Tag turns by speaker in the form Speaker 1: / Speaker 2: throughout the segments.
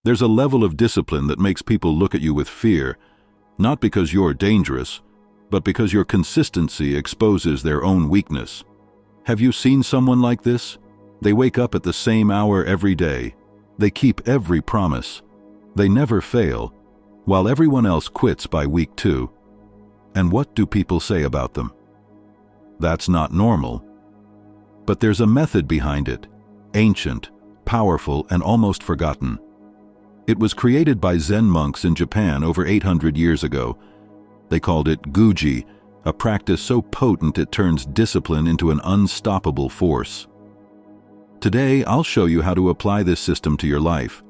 Speaker 1: There's a level of discipline that makes people look at you with fear, not because you're dangerous, but because your consistency exposes their own weakness. Have you seen someone like this? They wake up at the same hour every day. They keep every promise. They never fail, while everyone else quits by week 2. And what do people say about them? That's not normal. But there's a method behind it, ancient, powerful, and almost forgotten. It was created by Zen monks in Japan over 800 years ago. They called it guji, a practice so potent it turns discipline into an unstoppable force. Today, I'll show you how to apply this system to your life.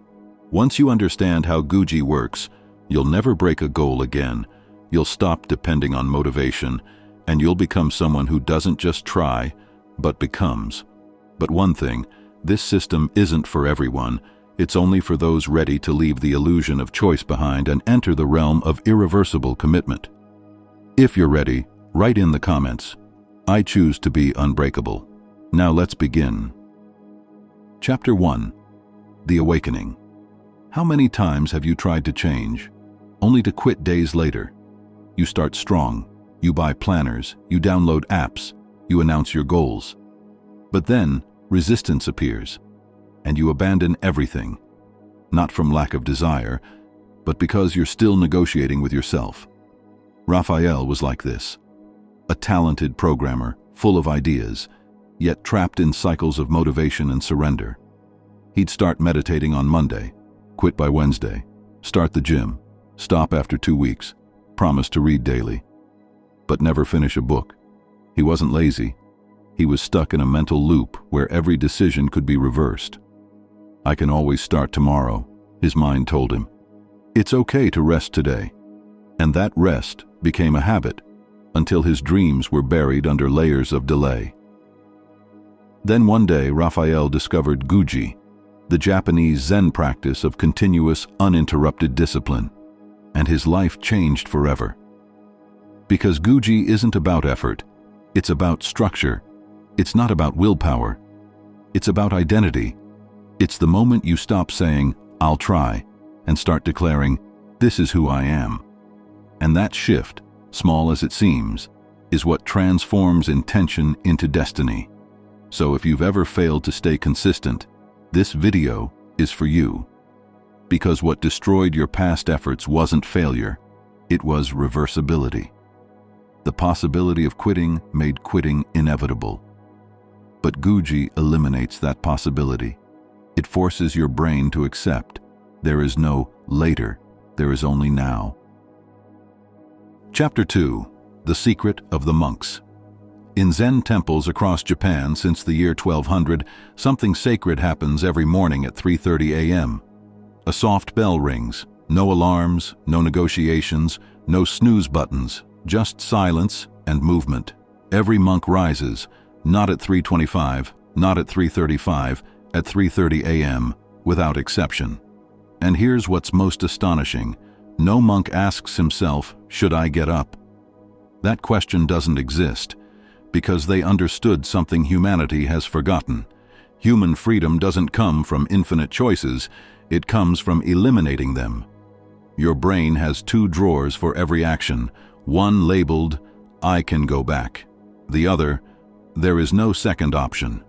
Speaker 1: Once you understand how guji works, you'll never break a goal again. You'll stop depending on motivation, and you'll become someone who doesn't just try, but becomes. But one thing, this system isn't for everyone. It's only for those ready to leave the illusion of choice behind and enter the realm of irreversible commitment. If you're ready, write in the comments, "I choose to be unbreakable." Now let's begin. Chapter 1. The Awakening. How many times have you tried to change, only to quit days later? You start strong, you buy planners, you download apps, you announce your goals. But then, resistance appears, and you abandon everything, not from lack of desire, but because you're still negotiating with yourself. Raphael was like this, a talented programmer, full of ideas, yet trapped in cycles of motivation and surrender. He'd start meditating on Monday, quit by Wednesday, start the gym, stop after 2 weeks, promise to read daily, but never finish a book. He wasn't lazy. He was stuck in a mental loop where every decision could be reversed. "I can always start tomorrow," his mind told him. "It's okay to rest today." And that rest became a habit until his dreams were buried under layers of delay. Then one day, Raphael discovered guji, the Japanese Zen practice of continuous, uninterrupted discipline, and his life changed forever. Because guji isn't about effort, it's about structure. It's not about willpower. It's about identity. It's the moment you stop saying, "I'll try," and start declaring, "This is who I am." And that shift, small as it seems, is what transforms intention into destiny. So if you've ever failed to stay consistent, this video is for you. Because what destroyed your past efforts wasn't failure, it was reversibility. The possibility of quitting made quitting inevitable. But guji eliminates that possibility. It forces your brain to accept there is no later, there is only now. Chapter 2. The Secret of the Monks. In Zen temples across Japan since the year 1200, something sacred happens every morning at 3:30 a.m. A soft bell rings. No alarms, no negotiations, no snooze buttons, just silence and movement. Every monk rises, not at 3:25, not at 3:35, at 3:30 a.m., without exception. And here's what's most astonishing. No monk asks himself, "Should I get up?" That question doesn't exist, because they understood something humanity has forgotten. Human freedom doesn't come from infinite choices, it comes from eliminating them. Your brain has 2 drawers for every action, one labeled, "I can go back." The other, "There is no second option."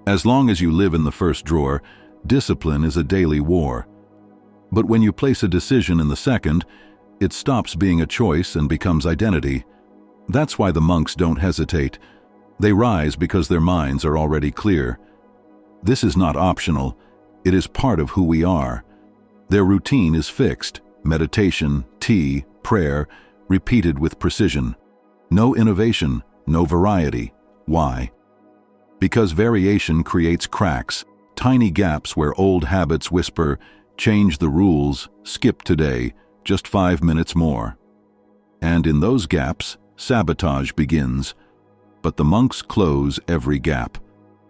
Speaker 1: As long as you live in the first drawer, discipline is a daily war. But when you place a decision in the second, it stops being a choice and becomes identity. That's why the monks don't hesitate. They rise because their minds are already clear. This is not optional, it is part of who we are. Their routine is fixed, meditation, tea, prayer, repeated with precision. No innovation, no variety. Why? Because variation creates cracks, tiny gaps where old habits whisper, "Change the rules, skip today, just 5 minutes more." And in those gaps, sabotage begins. But the monks close every gap.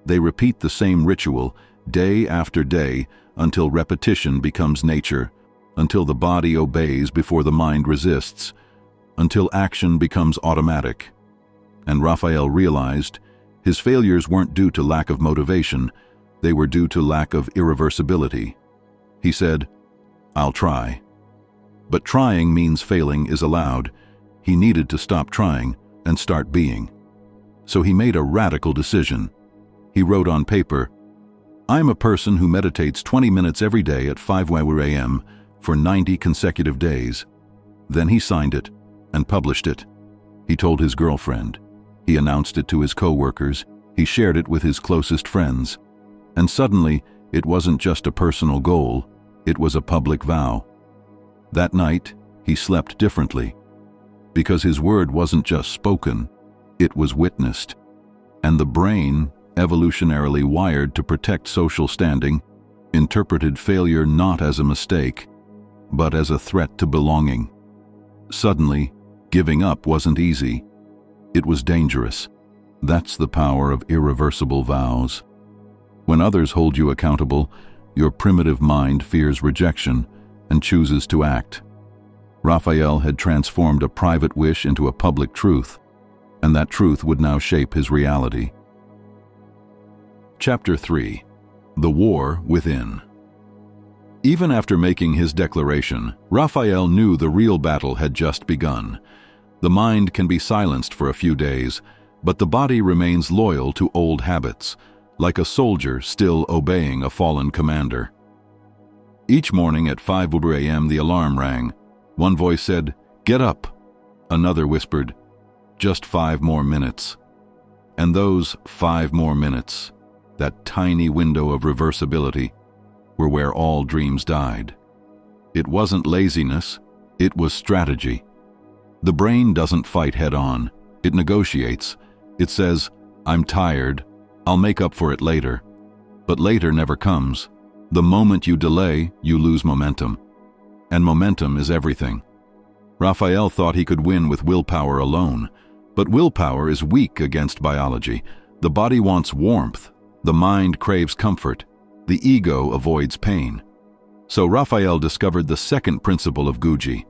Speaker 1: They repeat the same ritual, day after day, until repetition becomes nature, until the body obeys before the mind resists, until action becomes automatic. And Raphael realized his failures weren't due to lack of motivation, they were due to lack of irreversibility. He said, I'll try. But trying means failing is allowed. He needed to stop trying and start being. So he made a radical decision. He wrote on paper, "I'm a person who meditates 20 minutes every day at 5 a.m. for 90 consecutive days." Then he signed it and published it. He told his girlfriend. He announced it to his co-workers. He shared it with his closest friends. And suddenly, it wasn't just a personal goal, it was a public vow. That night, he slept differently. Because his word wasn't just spoken, it was witnessed. And the brain, evolutionarily wired to protect social standing, interpreted failure not as a mistake, but as a threat to belonging. Suddenly, giving up wasn't easy. It was dangerous. That's the power of irreversible vows. When others hold you accountable, your primitive mind fears rejection and chooses to act. Raphael had transformed a private wish into a public truth, and that truth would now shape his reality. Chapter 3. The War Within. Even after making his declaration, Raphael knew the real battle had just begun. The mind can be silenced for a few days, but the body remains loyal to old habits, like a soldier still obeying a fallen commander. Each morning at 5 a.m. the alarm rang. One voice said, "Get up." Another whispered, "Just 5 more minutes." And those 5 more minutes, that tiny window of reversibility, were where all dreams died. It wasn't laziness, it was strategy. The brain doesn't fight head-on, it negotiates. It says, "I'm tired, I'll make up for it later." But later never comes. The moment you delay, you lose momentum. And momentum is everything. Raphael thought he could win with willpower alone, but willpower is weak against biology. The body wants warmth, the mind craves comfort, the ego avoids pain. So Raphael discovered the second principle of Guji,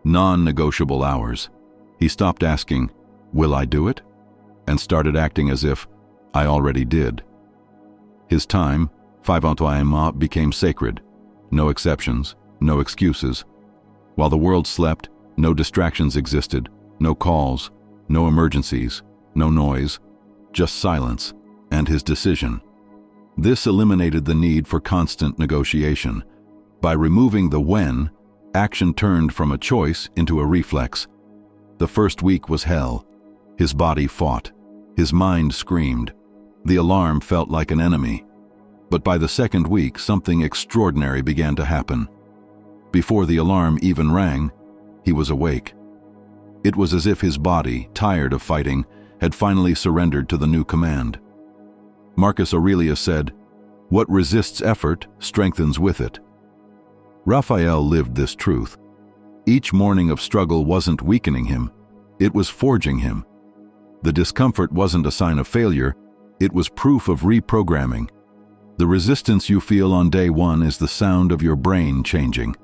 Speaker 1: non-negotiable hours. He stopped asking, "Will I do it?" and started acting as if, "I already did." His time, 5 a.m., became sacred. No exceptions, no excuses. While the world slept, no distractions existed, no calls, no emergencies, no noise, just silence and his decision. This eliminated the need for constant negotiation. By removing the when, action turned from a choice into a reflex. The first week was hell. His body fought. His mind screamed. The alarm felt like an enemy. But by the second week, something extraordinary began to happen. Before the alarm even rang, he was awake. It was as if his body, tired of fighting, had finally surrendered to the new command. Marcus Aurelius said, "What resists effort strengthens with it." Raphael lived this truth. Each morning of struggle wasn't weakening him, it was forging him. The discomfort wasn't a sign of failure, it was proof of reprogramming. The resistance you feel on day 1 is the sound of your brain changing.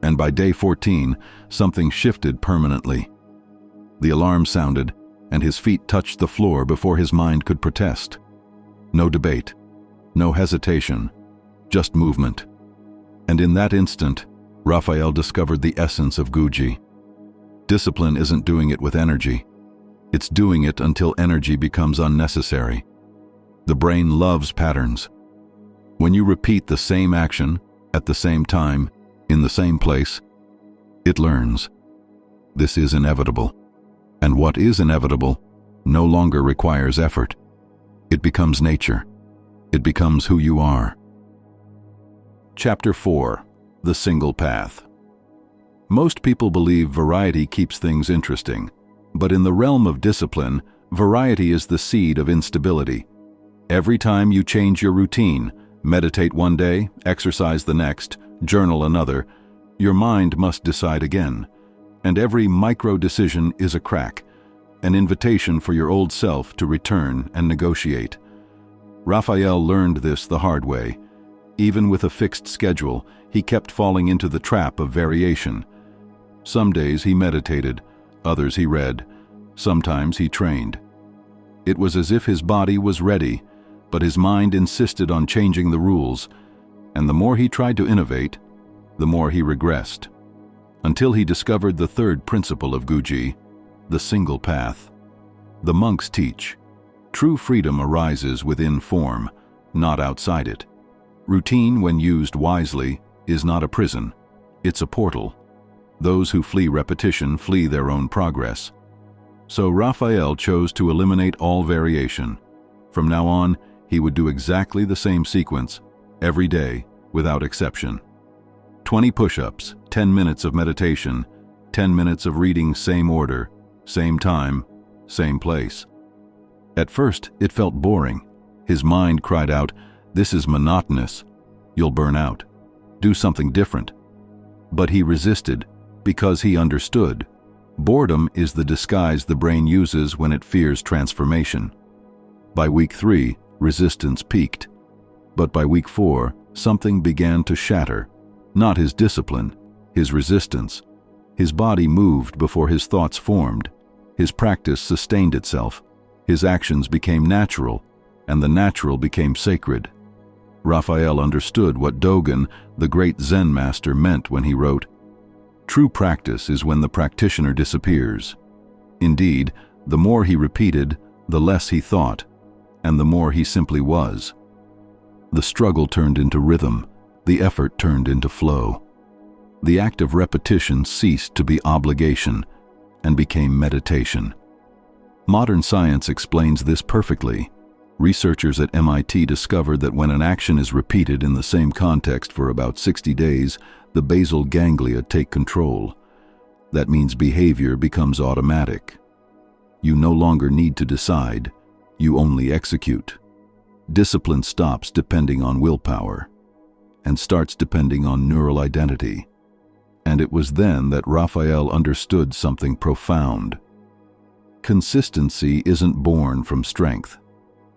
Speaker 1: And by day 14, something shifted permanently. The alarm sounded, and his feet touched the floor before his mind could protest. No debate, no hesitation, just movement. And in that instant, Raphael discovered the essence of Guji. Discipline isn't doing it with energy. It's doing it until energy becomes unnecessary. The brain loves patterns. When you repeat the same action, at the same time, in the same place, it learns. This is inevitable. And what is inevitable no longer requires effort. It becomes nature. It becomes who you are. Chapter 4. The Single Path. Most people believe variety keeps things interesting, but in the realm of discipline, variety is the seed of instability. Every time you change your routine, meditate one day, exercise the next, journal another, your mind must decide again. And every micro-decision is a crack, an invitation for your old self to return and negotiate. Raphael learned this the hard way. Even with a fixed schedule, he kept falling into the trap of variation. Some days he meditated, others he read, sometimes he trained. It was as if his body was ready, but his mind insisted on changing the rules, and the more he tried to innovate, the more he regressed, until he discovered the third principle of Guji, the single path. The monks teach, true freedom arises within form, not outside it. Routine, when used wisely, is not a prison, it's a portal. Those who flee repetition flee their own progress. So Raphael chose to eliminate all variation. From now on, he would do exactly the same sequence, every day, without exception. 20 push-ups, 10 minutes of meditation, 10 minutes of reading, same order, same time, same place. At first, it felt boring. His mind cried out, "This is monotonous. You'll burn out. Do something different." But he resisted, because he understood. Boredom is the disguise the brain uses when it fears transformation. By week 3, resistance peaked. But by week 4, something began to shatter. Not his discipline, his resistance. His body moved before his thoughts formed. His practice sustained itself. His actions became natural, and the natural became sacred. Raphael understood what Dogen, the great Zen master, meant when he wrote, "True practice is when the practitioner disappears." Indeed, the more he repeated, the less he thought, and the more he simply was. The struggle turned into rhythm, the effort turned into flow. The act of repetition ceased to be obligation and became meditation. Modern science explains this perfectly. Researchers at MIT discovered that when an action is repeated in the same context for about 60 days, the basal ganglia take control. That means behavior becomes automatic. You no longer need to decide, you only execute. Discipline stops depending on willpower and starts depending on neural identity. And it was then that Raphael understood something profound. Consistency isn't born from strength.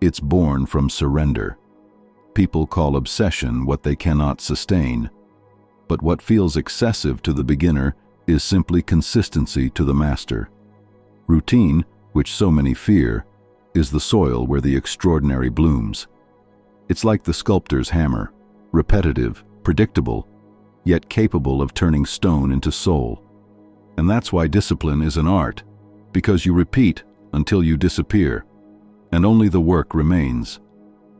Speaker 1: It's born from surrender. People call obsession what they cannot sustain. But what feels excessive to the beginner is simply consistency to the master. Routine, which so many fear, is the soil where the extraordinary blooms. It's like the sculptor's hammer, repetitive, predictable, yet capable of turning stone into soul. And that's why discipline is an art, because you repeat until you disappear, and only the work remains.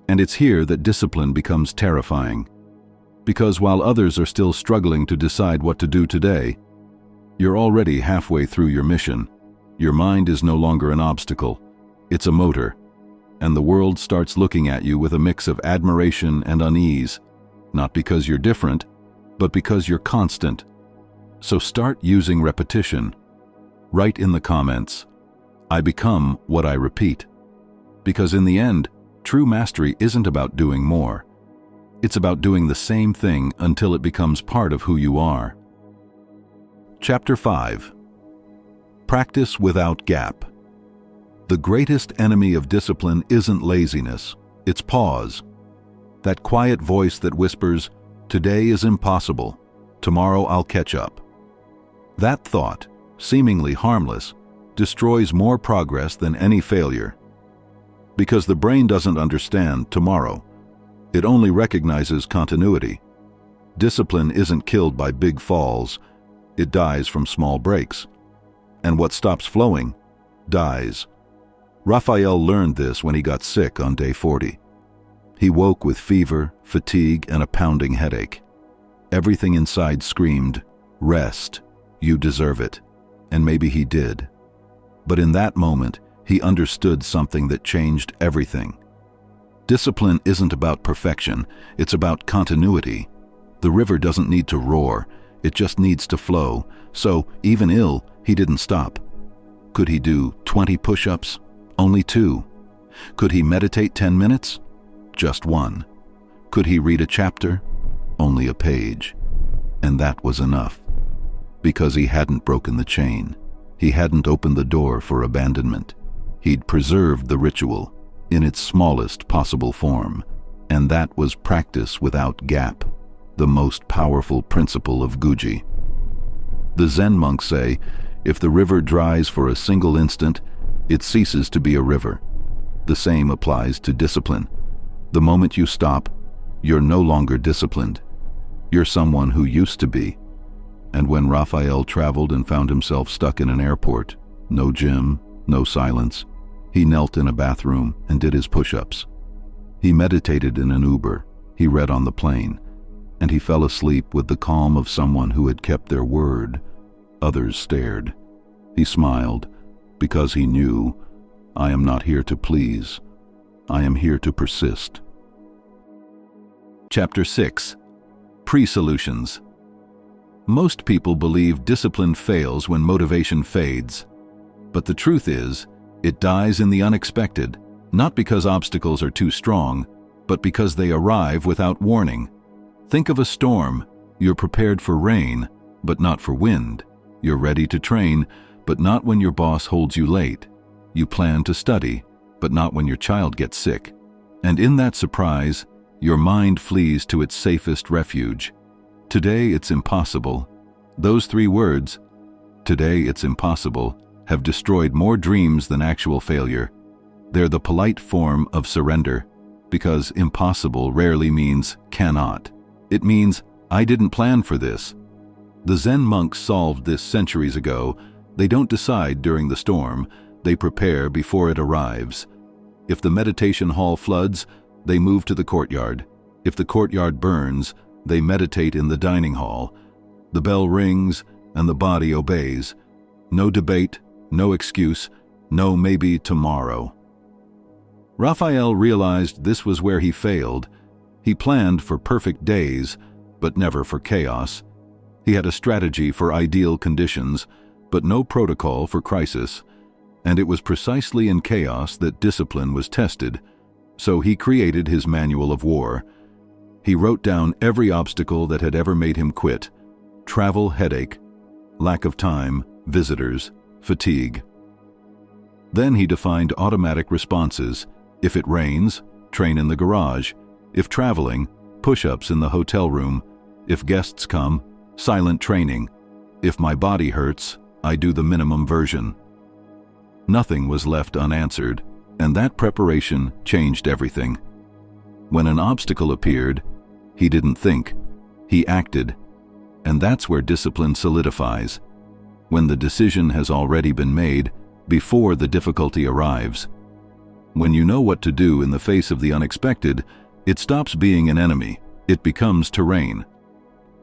Speaker 1: And it's here that discipline becomes terrifying. Because while others are still struggling to decide what to do today, you're already halfway through your mission. Your mind is no longer an obstacle, it's a motor. And the world starts looking at you with a mix of admiration and unease, not because you're different, but because you're constant. So start using repetition. Write in the comments, "I become what I repeat." Because in the end, true mastery isn't about doing more. It's about doing the same thing until it becomes part of who you are. Chapter 5. Practice without gap. The greatest enemy of discipline isn't laziness, it's pause. That quiet voice that whispers, "Today is impossible, tomorrow I'll catch up." That thought, seemingly harmless, destroys more progress than any failure. Because the brain doesn't understand tomorrow. It only recognizes continuity. Discipline isn't killed by big falls, it dies from small breaks. And what stops flowing, dies. Raphael learned this when he got sick on day 40. He woke with fever, fatigue, and a pounding headache. Everything inside screamed, "Rest, you deserve it." And maybe he did. But in that moment, he understood something that changed everything. Discipline isn't about perfection, it's about continuity. The river doesn't need to roar, it just needs to flow. So, even ill, he didn't stop. Could he do 20 push-ups? Only 2. Could he meditate 10 minutes? Just 1. Could he read a chapter? Only a page. And that was enough. Because he hadn't broken the chain. He hadn't opened the door for abandonment. He'd preserved the ritual in its smallest possible form. And that was practice without gap, the most powerful principle of Guji. The Zen monks say, if the river dries for a single instant, it ceases to be a river. The same applies to discipline. The moment you stop, you're no longer disciplined. You're someone who used to be. And when Raphael traveled and found himself stuck in an airport, no gym, no silence, he knelt in a bathroom and did his push-ups. He meditated in an Uber, he read on the plane, and he fell asleep with the calm of someone who had kept their word. Others stared. He smiled, because he knew, I am not here to please. I am here to persist. Chapter 6. Pre-solutions. Most people believe discipline fails when motivation fades. But the truth is, it dies in the unexpected, not because obstacles are too strong, but because they arrive without warning. Think of a storm. You're prepared for rain, but not for wind. You're ready to train, but not when your boss holds you late. You plan to study, but not when your child gets sick. And in that surprise, your mind flees to its safest refuge. Today it's impossible. Those 3 words, today it's impossible, have destroyed more dreams than actual failure. They're the polite form of surrender, because impossible rarely means cannot. It means, I didn't plan for this. The Zen monks solved this centuries ago. They don't decide during the storm, they prepare before it arrives. If the meditation hall floods, they move to the courtyard. If the courtyard burns, they meditate in the dining hall. The bell rings, and the body obeys. No debate, no excuse, no maybe tomorrow. Raphael realized this was where he failed. He planned for perfect days, but never for chaos. He had a strategy for ideal conditions, but no protocol for crisis. And it was precisely in chaos that discipline was tested. So he created his manual of war. He wrote down every obstacle that had ever made him quit: travel headache, lack of time, visitors, fatigue. Then he defined automatic responses. If it rains, train in the garage. If traveling, push-ups in the hotel room. If guests come, silent training. If my body hurts, I do the minimum version. Nothing was left unanswered, and that preparation changed everything. When an obstacle appeared, he didn't think, he acted. And that's where discipline solidifies, when the decision has already been made before the difficulty arrives. When you know what to do in the face of the unexpected, it stops being an enemy, it becomes terrain.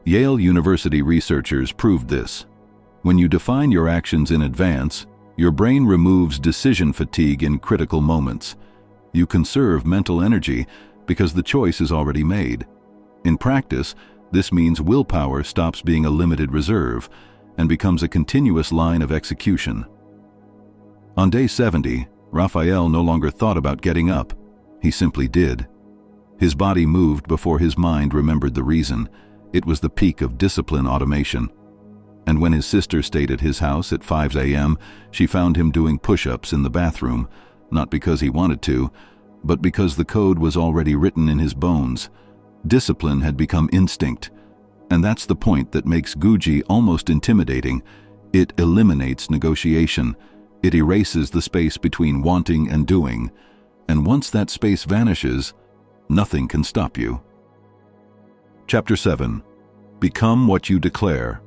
Speaker 1: Yale University researchers proved this. When you define your actions in advance, your brain removes decision fatigue in critical moments. You conserve mental energy because the choice is already made. In practice, this means willpower stops being a limited reserve and becomes a continuous line of execution. On day 70, Raphael no longer thought about getting up. He simply did. His body moved before his mind remembered the reason. It was the peak of discipline automation. And when his sister stayed at his house at 5 a.m., she found him doing push-ups in the bathroom, not because he wanted to, but because the code was already written in his bones. Discipline had become instinct, and that's the point that makes Guji almost intimidating. It eliminates negotiation. It erases the space between wanting and doing, and once that space vanishes, nothing can stop you. Chapter 7. Become what you declare.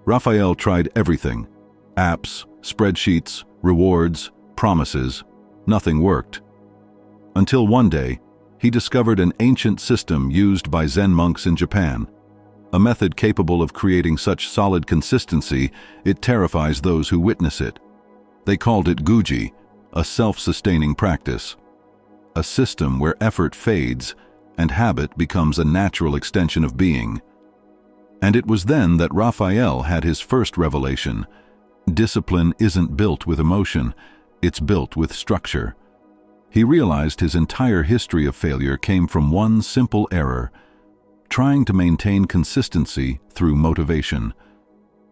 Speaker 1: Raphael tried everything: apps, spreadsheets, rewards, promises. Nothing worked. Until one day, he discovered an ancient system used by Zen monks in Japan. A method capable of creating such solid consistency, it terrifies those who witness it. They called it Guji, a self-sustaining practice. A system where effort fades and habit becomes a natural extension of being. And it was then that Raphael had his first revelation. Discipline isn't built with emotion, it's built with structure. He realized his entire history of failure came from one simple error: trying to maintain consistency through motivation.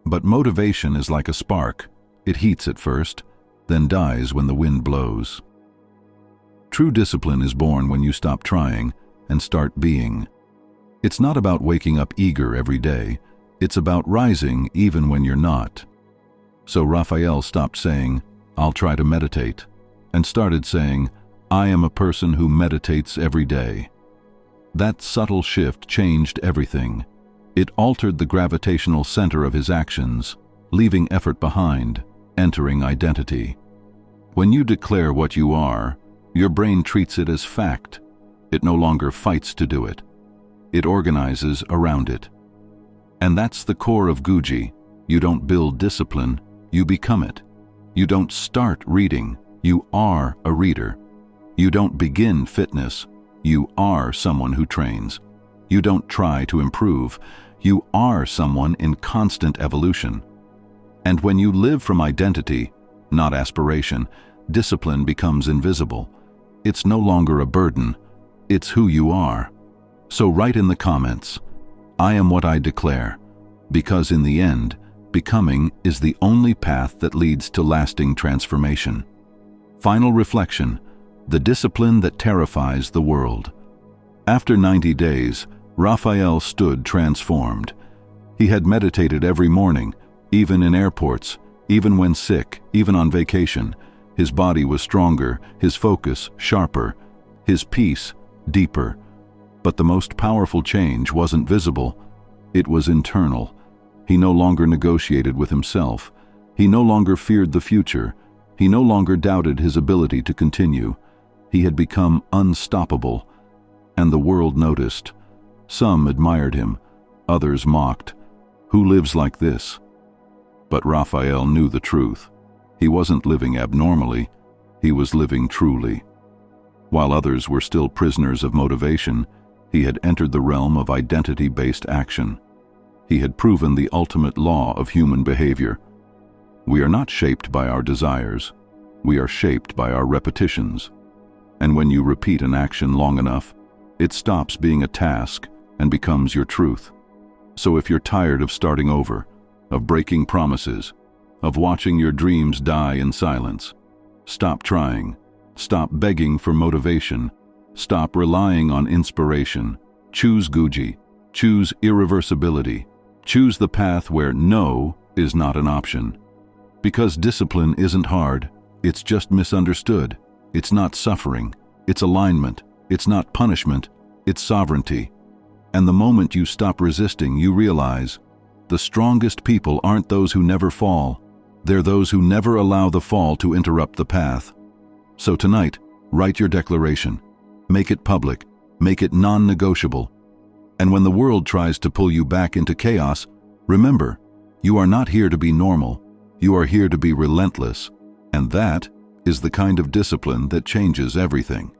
Speaker 1: But motivation is like a spark. It heats at first, then dies when the wind blows. True discipline is born when you stop trying and start being. It's not about waking up eager every day. It's about rising even when you're not. So Raphael stopped saying, "I'll try to meditate," and started saying, "I am a person who meditates every day." That subtle shift changed everything. It altered the gravitational center of his actions, leaving effort behind, entering identity. When you declare what you are, your brain treats it as fact. It no longer fights to do it. It organizes around it. And that's the core of Guji. You don't build discipline, you become it. You don't start reading, you are a reader. You don't begin fitness, you are someone who trains. You don't try to improve, you are someone in constant evolution. And when you live from identity, not aspiration, discipline becomes invisible. It's no longer a burden, it's who you are. So write in the comments, I am what I declare, because in the end, becoming is the only path that leads to lasting transformation. Final reflection, the discipline that terrifies the world. After 90 days, Raphael stood transformed. He had meditated every morning, even in airports, even when sick, even on vacation. His body was stronger, his focus sharper, his peace deeper. But the most powerful change wasn't visible, it was internal. He no longer negotiated with himself. He no longer feared the future. He no longer doubted his ability to continue. He had become unstoppable, and the world noticed. Some admired him, others mocked. Who lives like this? But Raphael knew the truth. He wasn't living abnormally, he was living truly. While others were still prisoners of motivation, he had entered the realm of identity-based action. He had proven the ultimate law of human behavior. We are not shaped by our desires, we are shaped by our repetitions. And when you repeat an action long enough, it stops being a task and becomes your truth. So if you're tired of starting over, of breaking promises, of watching your dreams die in silence, stop trying, stop begging for motivation, stop relying on inspiration. Choose Guji, choose irreversibility, choose the path where no is not an option. Because discipline isn't hard, it's just misunderstood. It's not suffering, it's alignment. It's not punishment, it's sovereignty. And the moment you stop resisting, you realize the strongest people aren't those who never fall, they're those who never allow the fall to interrupt the path. So tonight, write your declaration. Make it public, make it non-negotiable. And when the world tries to pull you back into chaos, remember, you are not here to be normal, you are here to be relentless. And that is the kind of discipline that changes everything.